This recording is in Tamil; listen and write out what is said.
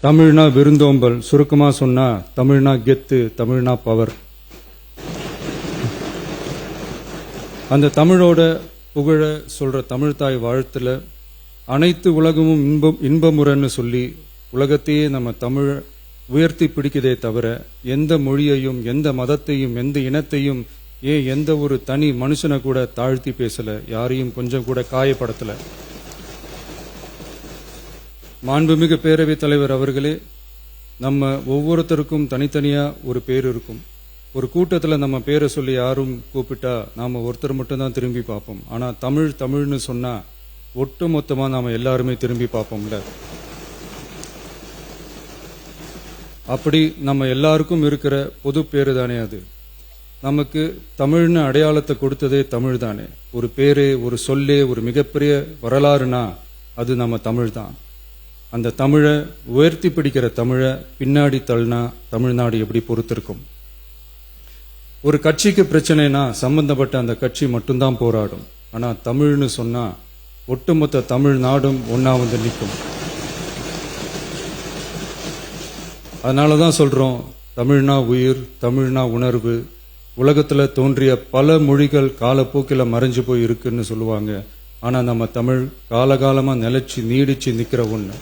தமிழ்னா விருந்தோம்பல், சுருக்கமா சொன்னா தமிழ்னா கெத்து, தமிழ்னா பவர். அந்த தமிழோட புகழ சொல்ற தமிழ்தாய் வாழ்த்துல அனைத்து உலகமும் இன்பமுறன்னு சொல்லி உலகத்தையே நம்ம தமிழ் உயர்த்தி பிடிக்குதே தவிர எந்த மொழியையும் எந்த மதத்தையும் எந்த இனத்தையும் எந்த ஒரு தனி மனுஷனை கூட தாழ்த்தி பேசல, யாரையும் கொஞ்சம் கூட காயப்படுத்தல. மாண்புமிகு பேரவைத் தலைவர் அவர்களே, நம்ம ஒவ்வொருத்தருக்கும் தனித்தனியா ஒரு பேர் இருக்கும். ஒரு கூட்டத்தில் நம்ம பேரை சொல்லி யாரும் கூப்பிட்டா நாம ஒருத்தர் மட்டும்தான் திரும்பி பார்ப்போம். ஆனா தமிழ்னு சொன்னா ஒட்டு மொத்தமா நாம எல்லாருமே திரும்பி பார்ப்போம்ல. அப்படி நம்ம எல்லாருக்கும் இருக்கிற பொது பேரு தானே அது. நமக்கு தமிழ்னு அடையாளத்தை கொடுத்ததே தமிழ் தானே. ஒரு பேரு, ஒரு சொல்லே, ஒரு மிகப்பெரிய வரலாறுனா அது நம்ம தமிழ் தான். அந்த தமிழை உயர்த்தி பிடிக்கிற தமிழை பின்னாடி தள்ளினா தமிழ்நாடு எப்படி பொறுத்திருக்கும்? ஒரு கட்சிக்கு பிரச்சனைனா சம்பந்தப்பட்ட அந்த கட்சி மட்டும்தான் போராடும். ஆனா தமிழ்னு சொன்னா ஒட்டுமொத்த தமிழ்நாடும் ஒன்னா வந்து நிற்கும். அதனாலதான் சொல்றோம், தமிழ்னா உயிர், தமிழ்னா உணர்வு. உலகத்துல தோன்றிய பல மொழிகள் காலப்போக்கில மறைஞ்சு போய் இருக்குன்னு சொல்லுவாங்க. ஆனா நம்ம தமிழ் காலகாலமா நிலைச்சு நீடிச்சு நிக்கிற ஒண்ணு.